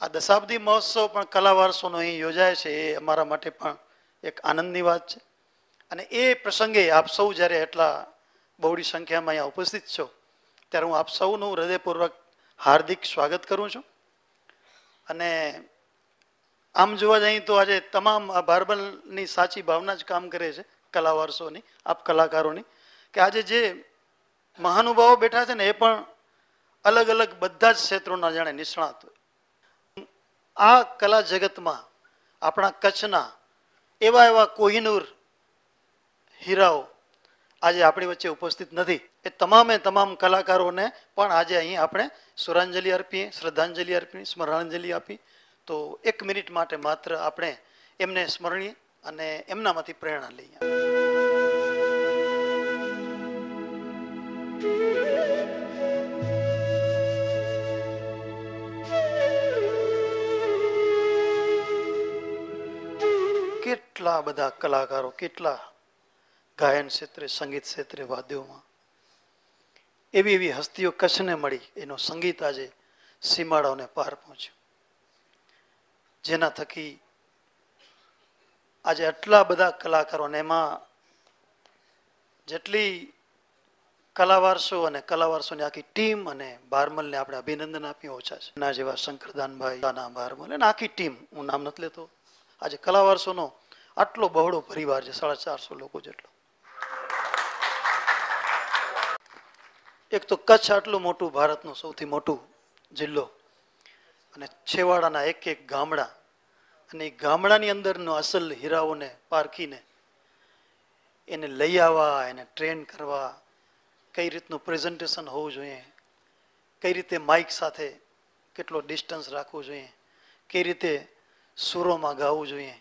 આ દશાબ્દી મહોત્સવ પણ કલા વારસોનો અહીં યોજાય છે એ અમારા માટે પણ એક આનંદની વાત છે. અને એ પ્રસંગે આપ સૌ જ્યારે એટલા બહોળી સંખ્યામાં અહીંયા ઉપસ્થિત છો ત્યારે હું આપ સૌનું હૃદયપૂર્વક હાર્દિક સ્વાગત કરું છું. અને આમ જોવા જઈએ તો આજે તમામ આ બારબલની સાચી ભાવના જ કામ કરે છે કલા વારસોની, આપ કલાકારોની, કે આજે જે મહાનુભાવો બેઠા છે ને એ પણ અલગ અલગ બધા જ ક્ષેત્રોના જાણે નિષ્ણાત હોય. આ કલા જગતમાં આપણા કચ્છના એવા એવા કોહિનૂર હીરાઓ આજે આપણી વચ્ચે ઉપસ્થિત નથી. એ તમામે તમામ કલાકારોને પણ આજે અહીં આપણે સુરાંજલિ અર્પીએ, શ્રદ્ધાંજલિ અર્પીએ, સ્મરણાંજલિ આપી. તો 1 મિનિટ માટે માત્ર આપણે એમને સ્મરણીએ અને એમનામાંથી પ્રેરણા લઈએ. કેટલા બધા કલાકારો, કેટલા ગાયન ક્ષેત્રે, સંગીત ક્ષેત્રે, વાદ્યોમાં એવી એવી હસ્તીઓ કચ્છને મળી, એનો સંગીત આજે સીમાડાઓને પાર પહોંચ્યું, જેના થકી આજે આટલા બધા કલાકારોને એમાં જેટલી કલા વારસો અને કલા વારસોની આખી ટીમ અને બારમલને આપણે અભિનંદન આપીએ ઓછા છે. ના જેવા શંકરદાનભાઈ, બારમલ અને આખી ટીમ, હું નામ નથી લેતો. આજે કલા વારસોનો આટલો બહોળો પરિવાર છે, 450 લોકો જેટલો. એક તો કચ્છ આટલું મોટું, ભારતનું સૌથી મોટું જિલ્લો, અને છેવાડાના એક એક ગામડા, અને એ ગામડાની અંદરનો અસલ હીરાઓને પારખીને એને લઈ આવવા, એને ટ્રેન કરવા, કઈ રીતનું પ્રેઝન્ટેશન હોવું જોઈએ, કઈ રીતે માઇક સાથે કેટલો ડિસ્ટન્સ રાખવું જોઈએ, કઈ રીતે સુરોમાં ગાવું જોઈએ,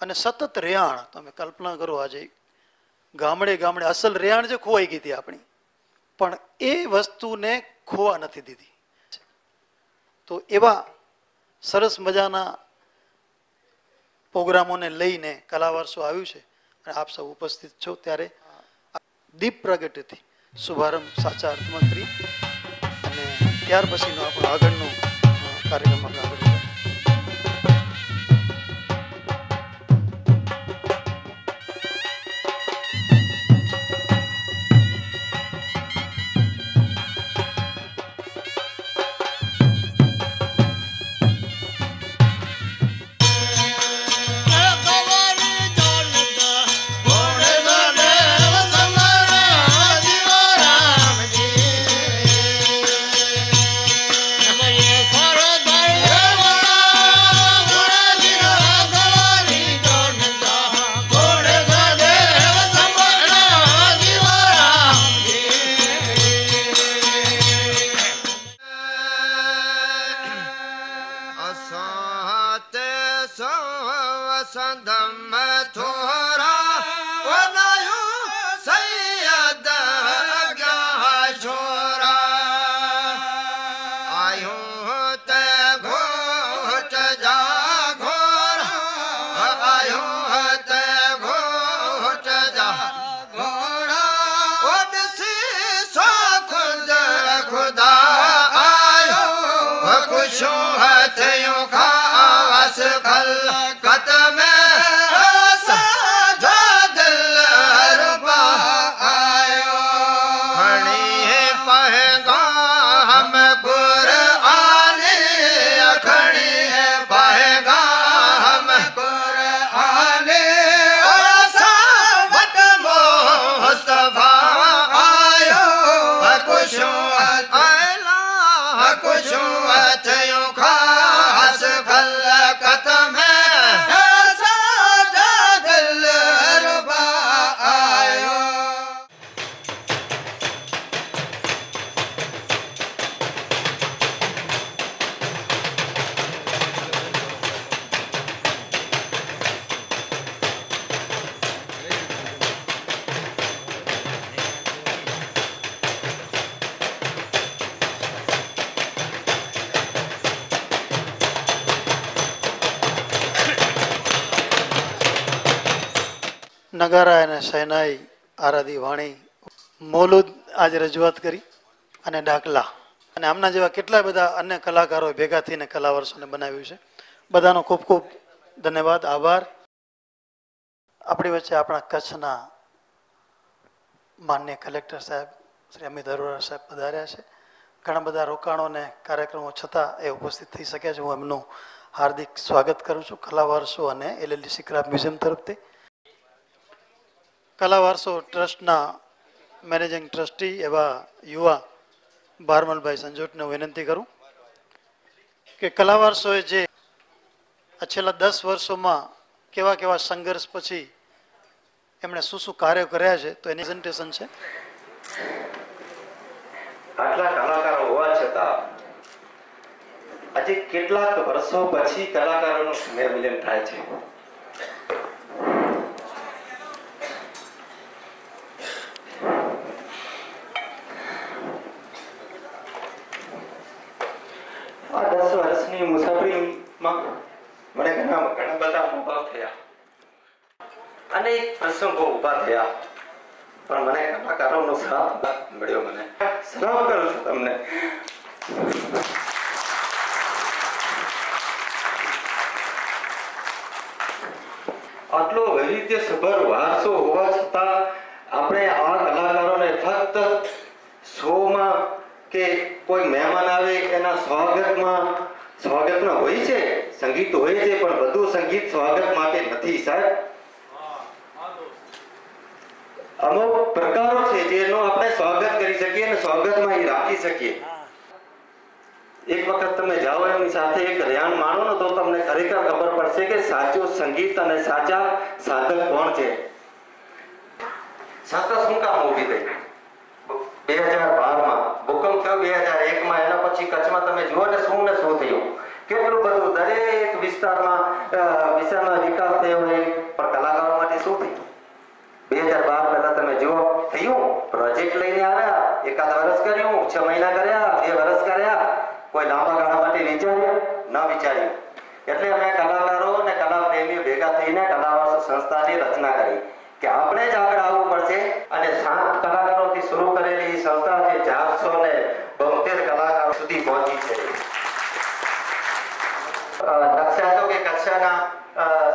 અને સતત રેહાણ. તમે કલ્પના કરો, આજે ગામડે ગામડે અસલ રેહાણ જે ખોવાઈ ગઈ હતી આપણી, પણ એ વસ્તુને ખોવા નથી દીધી. તો એવા સરસ મજાના પ્રોગ્રામોને લઈને કલા વારસો આવ્યું છે અને આપ સૌ ઉપસ્થિત છો ત્યારે દીપ પ્રગટીથી શુભારંભ સાચા અર્થમાં કરી અને ત્યાર પછીનો આપણો આગળનો કાર્યક્રમ આપણે આગળ નગારા અને શહેનાઈ આરાધી વાણી મોલુદ આજે રજૂઆત કરી અને ડાકલા અને આમના જેવા કેટલા બધા અન્ય કલાકારોએ ભેગા થઈને કલા વર્ષોને બનાવ્યું છે. બધાનો ખૂબ ખૂબ ધન્યવાદ, આભાર. આપણી વચ્ચે આપણા કચ્છના માનનીય કલેક્ટર સાહેબ શ્રી અમિત અરોરા સાહેબ પધાર્યા છે. ઘણા બધા રોકાણો અને કાર્યક્રમો છતાં એ ઉપસ્થિત થઈ શક્યા છે. હું એમનું હાર્દિક સ્વાગત કરું છું કલા વારસો અને LLDC ક્રાફ્ટ મ્યુઝિયમ તરફથી. કલા વારસો ટ્રસ્ટના મેનેજિંગ ટ્રસ્ટી એવા યુવા ભારમલભાઈ સંજોટને વિનંતી કરું કે કલા વારસોએ જે છેલ્લા 10 વર્ષોમાં કેવા કેવા સંઘર્ષ પછી એમણે શું કાર્યો કર્યા છે તો એની પ્રેઝન્ટેશન છે. આટલા કલાકારો હોવા છતાં આજે કેટલાક વર્ષો પછી કલાકારોનું સ્નેહમિલન થાય છે. આ 10 વર્ષની મુસાફરીમાં મને ઘણા બધા અનુભવ થયા, અનેક પ્રસંગો ઉભા થયા, પણ મને કલાકારોનો સાથ મળ્યો. મને સલામ કરું છું તમને. આટલો વૈવિધ્યસભર વારસો હોવા છતાં આપણે આ કલાકારોને ફક્ત શોમાં કે કોઈ મહેમાન આવે એના સ્વાગતમાં હોય છે, સંગીત હોય છે, પણ બધું સંગીત સ્વાગત માટે નથી સાહેબ. અમુક પ્રકારો છે જેનો આપણે સ્વાગત કરી શકીએ અને સ્વાગતમાં એ રાખી શકીએ. એક વખત તમે જાઓ એમની સાથે એક રેહાન માણો ને તો તમને ખરેખર ખબર પડશે કે સાચું સંગીત અને સાચા સાધક કોણ છે. સંસ્થા શું કામ ઊભી થઈ? 2012માં ભૂકંપ થયો, 2001માં એના પછી કચ્છમાં તમે જુઓ ને શું થયું, કેટલું બધું દરેક વિસ્તારમાં વિકાસ થયો હોય, પણ કલાકારો માટે શું થયું? 2012 પહેલા તમે જુઓ થયું, પ્રોજેક્ટ લઈને આવ્યા, એકાદ વર્ષ કર્યું, 6 મહિના કર્યા, 2 વર્ષ કર્યા, કોઈ લાંબા ગાળા માટે વિચાર્યું ન વિચાર્યું. એટલે અમે કલાકારો અને કલા પ્રેમીઓ ભેગા થઈને કલા વારસો સંસ્થાની રચના કરી કે આપણે જ આગળ આવવું પડશે અને 7 કલાકારોથી શરૂ કરેલી સંસ્થા છે 472 કલાકારો સુધી પહોંચી છે. લક્ષ્ય હતો કે કચ્છના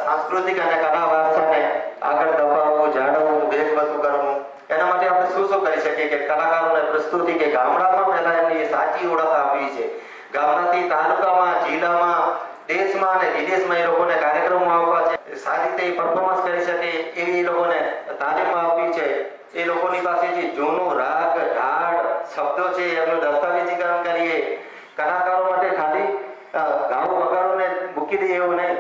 સાંસ્કૃતિક અને કલા વારસાને આગળ દબાવવું, જાળવવું, વેગવતું કરવું. એના માટે આપણે શું કરી શકીએ કે કલાકારોને પ્રસ્તુતિ કે ગામડામાં પહેલા એમની સાચી ઓળખ આપવી છે. ગામડાથી તાલુકામાં, જિલ્લામાં, દેશમાં અને વિદેશમાં એ લોકોને કાર્યક્રમો આપવા છે. સારી રીતે પરફોર્મન્સ કરી શકે એવી એ લોકોને તાલીમ આપવી છે. એ લોકોની પાસે જે જૂનો રાગ, ઢાળ, શબ્દો છે એમનું દસ્તાવેજીકરણ કરીએ. કલાકારો માટે ખાલી ગાવું વગાડોને મૂકી દઈએ એવું નહીં,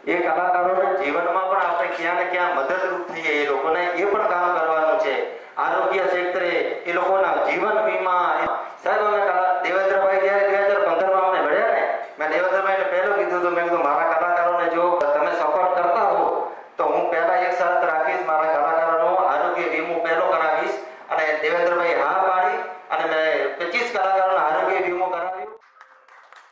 એ કલાકારોને જીવનમાં પણ આપણે ક્યાં ને ક્યાં મદદરૂપ થઈએ. એ લોકોને એ પણ કામ કરવાનું છે. આરોગ્ય ક્ષેત્રે એ લોકોના જીવન વીમા. સાહેબ અમે દેવેન્દ્રભાઈ જ્યારે 2015માં અમને મળ્યા ને, મેં દેવેન્દ્રભાઈને પહેલું કીધું હતું, મેં કીધું મારા કલાકારોને જો તમે સપોર્ટ કરતા હો તો હું પહેલા એક શરત રાખીશ, મારા કલાકારોનો આરોગ્ય વીમો પહેલો કરાવીશ. અને દેવેન્દ્રભાઈ હા પાડી અને મેં 25 કલાકારોનો આરોગ્ય વીમો કરાવ્યો.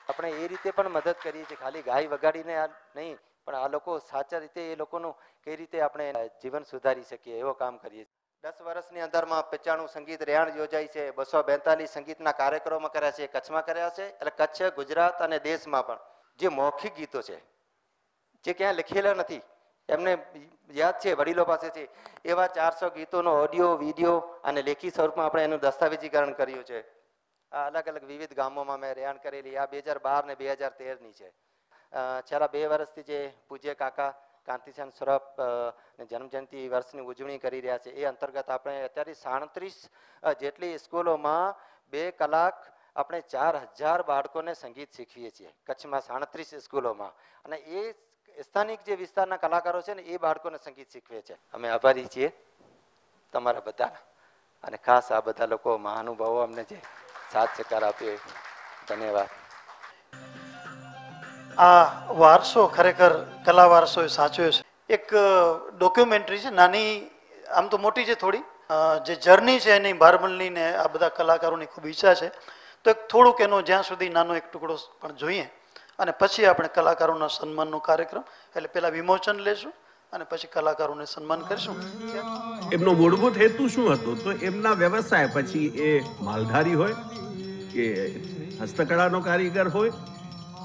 આપણે એ રીતે પણ મદદ કરીએ છીએ, ખાલી ગાય વગાડીને નહીં, પણ આ લોકો સાચા રીતે એ લોકોનું કઈ રીતે આપણે જીવન સુધારી શકીએ એવો કામ કરીએ છીએ. 10 વર્ષની અંદરમાં 95 સંગીત રેહાણ યોજાઈ છે, 242 સંગીતના કાર્યક્રમો કર્યા છે, કચ્છમાં કર્યા છે. એટલે કચ્છ, ગુજરાત અને દેશમાં પણ જે મૌખિક ગીતો છે જે ક્યાં લખેલા નથી, એમને યાદ છે, વડીલો પાસે છે, એવા 400 ગીતોનો ઓડિયો, વિડીયો અને લેખિત સ્વરૂપમાં આપણે એનું દસ્તાવેજીકરણ કર્યું છે. આ અલગ અલગ વિવિધ ગામોમાં મેં રેહાણ કરેલી. આ 2012 ને 2013ની છે. છેલ્લા 2 વર્ષથી જે પૂજ્ય કાકા કાંતિચંદ શ્રોફ જન્મજયંતિ વર્ષની ઉજવણી કરી રહ્યા છે, એ અંતર્ગત આપણે અત્યારે 37 જેટલી સ્કૂલોમાં 2 કલાક આપણે 4000 બાળકોને સંગીત શીખવીએ છીએ કચ્છમાં 37 સ્કૂલોમાં. અને એ સ્થાનિક જે વિસ્તારના કલાકારો છે ને એ બાળકોને સંગીત શીખવે છે. અમે આભારી છીએ તમારા બધાના, અને ખાસ આ બધા લોકો મહાનુભાવો અમને જે સાથ સહકાર આપ્યો, ધન્યવાદ. આ વારસો ખરેખર કલા વારસો સાચવ્યો છે. એક ડોક્યુમેન્ટરી છે નાની, આમ તો મોટી છે થોડી, જે જર્ની છે એની ભારમલની ને આ બધા કલાકારોની ખૂબ ઈચ્છા છે. તો એક થોડુંક એનો જ્યાં સુધી નાનો એક ટુકડો પણ જોઈએ અને પછી આપણે કલાકારોના સન્માનનો કાર્યક્રમ, એટલે પહેલાં વિમોચન લેશું અને પછી કલાકારોને સન્માન કરીશું. એમનો મૂળભૂત હેતુ શું હતો? તો એમના વ્યવસાય પછી એ માલધારી હોય કે હસ્તકળાનો કારીગર હોય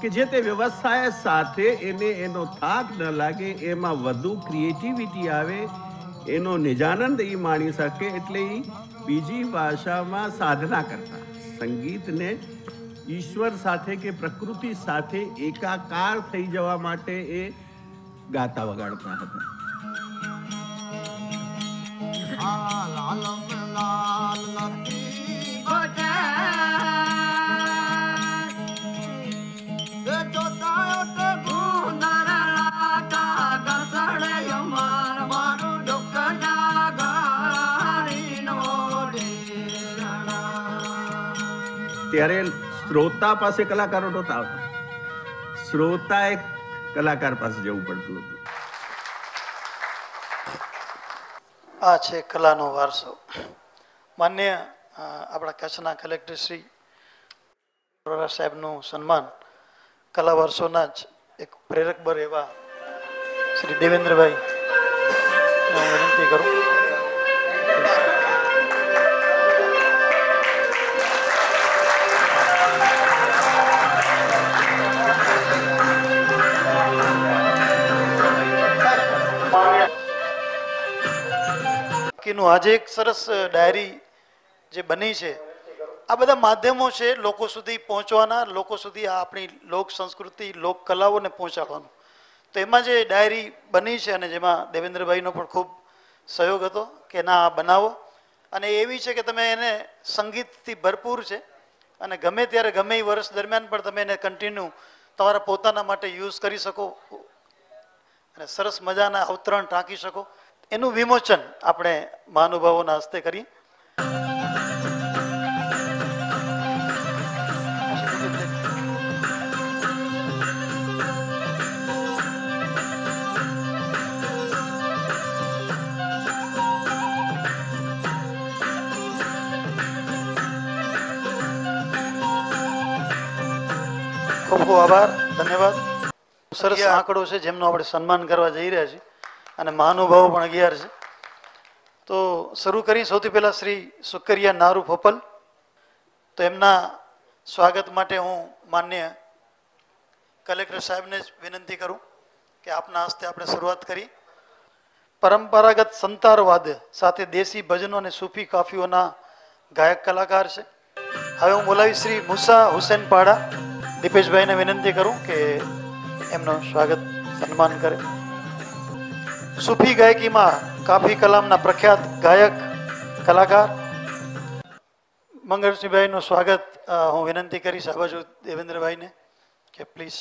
કે જે તે વ્યવસાય સાથે એને એનો થાક ન લાગે, એમાં વધુ ક્રિએટિવિટી આવે, એનો નિજાનંદ એ માણી શકે. એટલે એ બીજી ભાષામાં સાધના કરતા, સંગીતને ઈશ્વર સાથે કે પ્રકૃતિ સાથે એકાકાર થઈ જવા માટે એ ગાતા વગાડતા હતા. ત્યારે શ્રોતા પાસે કલાકારો નહોતા આવતા, શ્રોતાએ કલાકાર પાસે જવું પડતું હતું. આ છે કલાનો વારસો. માન્ય આપણા કચ્છના કલેક્ટર શ્રી સાહેબનું સન્માન કલા વારસોના જ એક પ્રેરકબર એવા શ્રી દેવેન્દ્રભાઈ વિનંતી કરું. આજે એક સરસ ડાયરી જે બની છે, આ બધા માધ્યમો છે લોકો સુધી પહોંચવાના, લોકો સુધી આપણી લોક સંસ્કૃતિ લોક કલાઓને પહોંચાડવાનું. તો એમાં જે ડાયરી બની છે અને જેમાં દેવેન્દ્રભાઈનો પણ ખૂબ સહયોગ હતો કે ના બનાવો, અને એવી છે કે તમે એને સંગીતથી ભરપૂર છે અને ગમે ત્યારે ગમે એ વર્ષ દરમિયાન પણ તમે એને કન્ટિન્યુ તમારા પોતાના માટે યુઝ કરી શકો અને સરસ મજાના અવતરણ ટાંકી શકો. એનું વિમોચન આપણે મહાનુભાવોના હસ્તે કરીએ. ખૂબ ખૂબ આભાર, ધન્યવાદ. સરસ આંકડો છે જેમનો આપણે સન્માન કરવા જઈ રહ્યા છીએ અને મહાનુભાવો પણ 11 છે. તો શરૂ કરી સૌથી પહેલા શ્રી સુકરિયા નારુ ફોપલ. તો એમના સ્વાગત માટે હું માન્ય કલેક્ટર સાહેબને જ વિનંતી કરું કે આપના હસ્તે આપણે શરૂઆત કરી. પરંપરાગત સંતારવાદ સાથે દેશી ભજનો અને સૂફી કાફીઓના ગાયક કલાકાર છે. હવે હું બોલાવી શ્રી મુસા હુસેન પાડા. દીપેશભાઈને વિનંતી કરું કે એમનું સ્વાગત સન્માન કરે. સૂફી ગાયકીમાં કાફી કલામના પ્રખ્યાત ગાયક કલાકાર મંગળસિંહભાઈનું સ્વાગત હું વિનંતી કરીશ આ બાજુ દેવેન્દ્રભાઈને કે પ્લીઝ.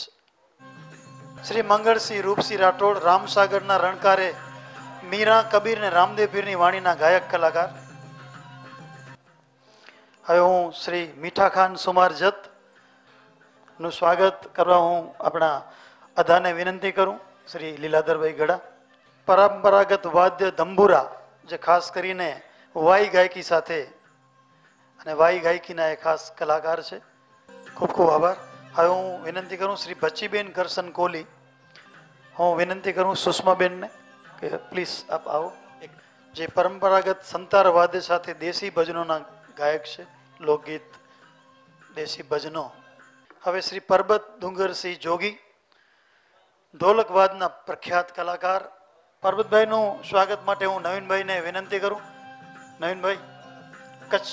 શ્રી મંગળસિંહ રૂપસિંહ રાઠોડ, રામસાગરના રણકારે મીરા કબીર ને રામદેવ પીરની વાણીના ગાયક કલાકાર. હવે હું શ્રી મીઠા ખાન સુમાર જત નું સ્વાગત કરવા હું આપણા અદાને વિનંતી કરું. શ્રી લીલાધરભાઈ ગડા. પરંપરાગત વાદ્ય દંબુરા જે ખાસ કરીને વાઈ ગાયકી સાથે અને વાઈ ગાયકીના એ ખાસ કલાકાર છે. ખૂબ ખૂબ આભાર. હવે હું વિનંતી કરું શ્રી બચ્ચીબેન કરશન કોહલી. હું વિનંતી કરું સુષ્માબેનને કે પ્લીઝ આપ આવો. જે પરંપરાગત સંતાર વાદ્ય સાથે દેશી ભજનોના ગાયક છે, લોકગીત દેશી ભજનો. હવે શ્રી પરબત ડુંગરસિંહ જોગી, ઢોલકવાદના પ્રખ્યાત કલાકાર. પરબતભાઈનું સ્વાગત માટે હું નવીનભાઈને વિનંતી કરું. નવીનભાઈ કચ્છ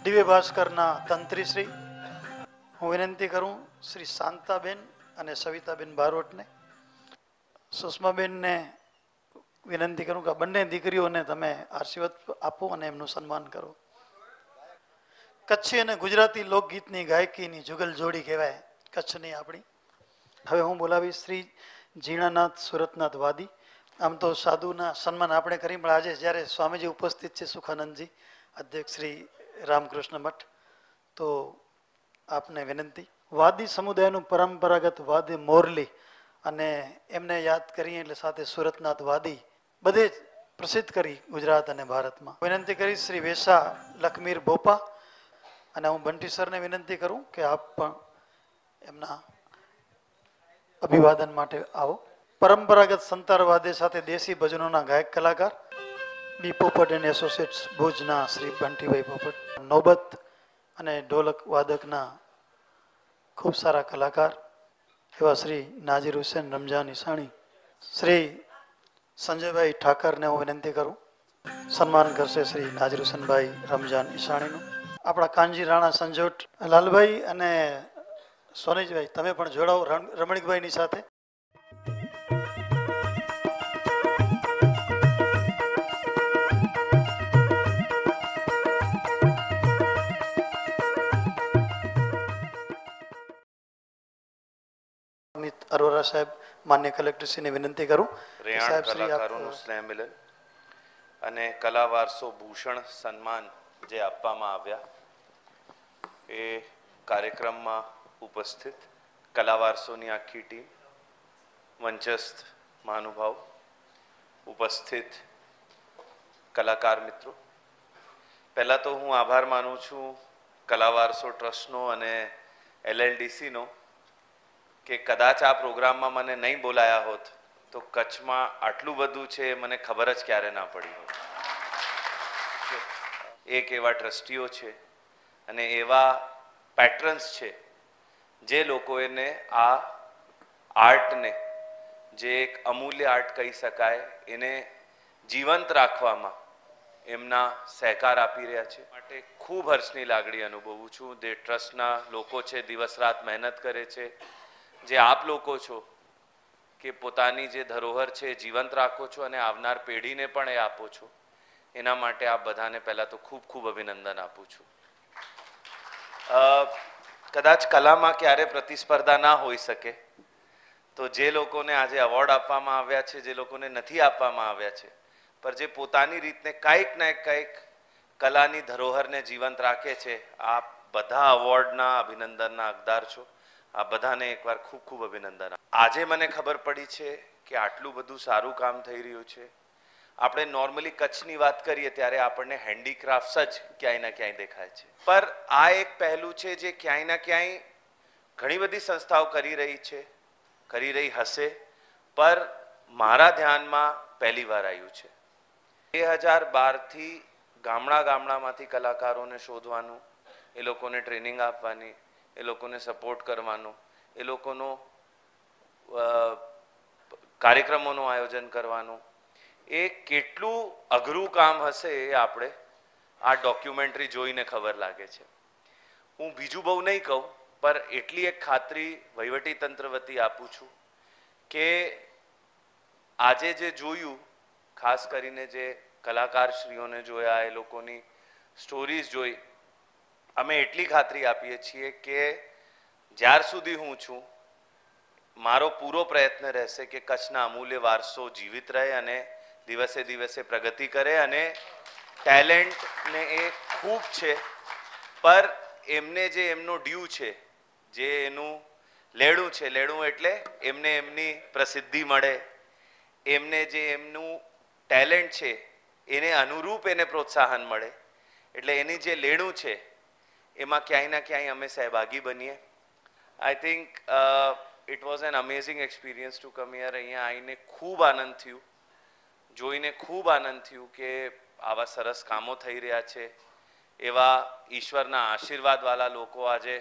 દિવ્ય ભાસ્કરના તંત્રી શ્રી. હું વિનંતી કરું શ્રી શાંતાબેન અને સવિતાબેન બારોટને. સુષ્માબેનને વિનંતી કરું કે આ બંને દીકરીઓને તમે આશીર્વાદ આપો અને એમનું સન્માન કરો. કચ્છી અને ગુજરાતી લોકગીતની ગાયકીની જુગલ જોડી કહેવાય કચ્છની આપણી. હવે હું બોલાવીશ શ્રી જીણાનાથ સુરતનાથ વાદી. આમ તો સાધુના સન્માન આપણે કરી, પણ આજે જ્યારે સ્વામીજી ઉપસ્થિત છે, સુખાનંદજી અધ્યક્ષ શ્રી રામકૃષ્ણ મઠ, તો આપને વિનંતી. વાદી સમુદાયનું પરંપરાગત વાદ્ય મોરલી, અને એમને યાદ કરીએ એટલે સાથે સુરતનાથ વાદી બધે જ પ્રસિદ્ધ કરી ગુજરાત અને ભારતમાં. વિનંતી કરી શ્રી વેસા લખમીર બોપા, અને હું બંટી સરને વિનંતી કરું કે આપ પણ એમના અભિવાદન માટે આવો. પરંપરાગત સંતારવાદ્ય સાથે દેશી ભજનોના ગાયક કલાકાર બી પોપટ એન્ડ એસોસિએટ્સ ભુજના શ્રી બંટીભાઈ પોપટ. નોબત અને ઢોલક વાદકના ખૂબ સારા કલાકાર એવા શ્રી નાઝીર હુસેન રમજાન ઈસાણી, શ્રી સંજયભાઈ ઠાકરને હું વિનંતી કરું, સન્માન કરશે શ્રી નાઝીર હુસેનભાઈ રમજાન ઈસાણીનું. આપણા કાનજી રાણા સંજોટ લાલભાઈ અને સોનીજભાઈ તમે પણ જોડાઓ રમણીકભાઈની સાથે. અરોરા સાહેબ માન્ય કલેક્ટરશ્રીને વિનંતી કરું. રેહાણ કલાકારોનું સ્નેહ મિલન અને કલા વારસો ભૂષણ સન્માન જે આપવામાં આવ્યા એ કાર્યક્રમમાં ઉપસ્થિત કલા વારસોની આખી ટીમ, મંચસ્થ મહાનુભાવ, ઉપસ્થિત કલાકાર મિત્રો, પહેલા તો હું આભાર માનું છું કલા વારસો ટ્રસ્ટનો અને LLDCનો કે કદાચ આ પ્રોગ્રામમાં મને નહીં બોલાયા હોત તો કચ્છમાં આટલું બધું છે મને ખબર જ ક્યારે ના પડી હોત. એક એવા ટ્રસ્ટીઓ છે અને એવા પેટ્રન્સ છે જે લોકોને આ આર્ટને, જે એક અમૂલ્ય આર્ટ કહી શકાય, એને જીવંત રાખવામાં એમના સહકાર આપી રહ્યા છે. માટે ખૂબ હર્ષની લાગણી અનુભવું છું. જે ટ્રસ્ટના લોકો છે દિવસ રાત મહેનત કરે છે, જે આપ લોકો છો કે પોતાની જે ધરોહર છે જીવંત રાખો છો અને આવનાર પેઢીને પણ એ આપો છો, એના માટે આપ બધાને પહેલાં તો ખૂબ ખૂબ અભિનંદન આપું છું. કદાચ કલામાં ક્યારે પ્રતિસ્પર્ધા ના હોઈ શકે તો જે લોકોને આજે એવોર્ડ આપવામાં આવ્યા છે, જે લોકોને નથી આપવામાં આવ્યા છે, પર જે પોતાની રીતને કંઈક ને કંઈક કલાની ધરોહરને જીવંત રાખે છે, આપ બધા અવોર્ડના અભિનંદનના હકદાર છો. આ બધાને એકવાર ખૂબ ખૂબ અભિનંદન. આજે મને ખબર પડી છે કે આટલું બધું સારું કામ થઈ રહ્યું છે. આપણે નોર્મલી કચ્છની વાત કરીએ ત્યારે આપણને હેન્ડીક્રાફ્ટ્સ જ ક્યાંય ને ક્યાંય દેખાય છે, પર આ એક પહેલું છે જે ક્યાંય ને ક્યાંય ઘણી બધી સંસ્થાઓ કરી રહી છે, કરી રહી હશે, પર મારા ધ્યાનમાં પહેલી વાર આવ્યું છે. 2012થી ગામડામાંથી કલાકારોને શોધવાનું, એ લોકોને ટ્રેનિંગ આપવાની, એ લોકોને સપોર્ટ કરવાનો, એ લોકોનો કાર્યક્રમોનું આયોજન કરવાનું, એ કેટલું અઘરું કામ હશે એ આપણે આ ડોક્યુમેન્ટરી જોઈને ખબર લાગે છે. હું બીજું બહુ નહીં કહું, પર એટલી એક ખાતરી વહીવટી તંત્ર વતી આપું છું કે આજે જે જોયું, ખાસ કરીને જે કલાકારશ્રીઓને જોયા, એ લોકોની સ્ટોરીઝ જોઈ, અમે એટલી ખાતરી આપીએ છીએ કે જ્યાર સુધી હું છું મારો પૂરો પ્રયત્ન રહેશે કે કચ્છના અમૂલ્ય વારસો જીવિત રહે અને દિવસે દિવસે પ્રગતિ કરે. અને ટેલેન્ટને એ ખૂબ છે, પર એમને જે એમનો ડ્યુ છે, જે એનું લેણું છે, લેણું એટલે એમને એમની પ્રસિદ્ધિ મળે, એમને જે એમનું ટેલેન્ટ છે એને અનુરૂપ એને પ્રોત્સાહન મળે, એટલે એની જે લેણું છે એમાં ક્યાંય ના ક્યાંય અમે સહભાગી બનીએ. I think it was an amazing experience to come here. અહીંયા આવીને ખૂબ આનંદ થયું, જોઈને ખૂબ આનંદ થયું કે આવા સરસ કામો થઈ રહ્યા છે. એવા ઈશ્વરના આશીર્વાદવાળા લોકો આજે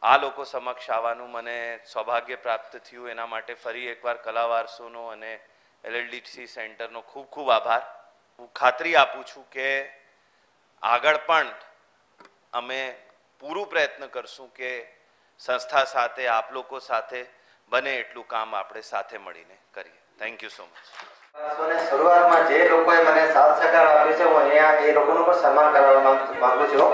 આ લોકો સમક્ષ આવવાનું મને સૌભાગ્ય પ્રાપ્ત થયું. એના માટે ફરી એકવાર કલા વારસોનો અને LLDC સેન્ટરનો ખૂબ ખૂબ આભાર. હું ખાતરી આપું છું કે આગળ પણ અમે પૂરું પ્રયત્ન કરશું કે સંસ્થા સાથે, આપ લોકો સાથે બને એટલું કામ આપણે સાથે મળીને કરીએ. Thank you so much. શરૂઆતમાં જે લોકોએ મને સાથ સહકાર આપ્યો છે, હું અહીંયા એ લોકોનું પણ સન્માન કરવા માંગુ છું.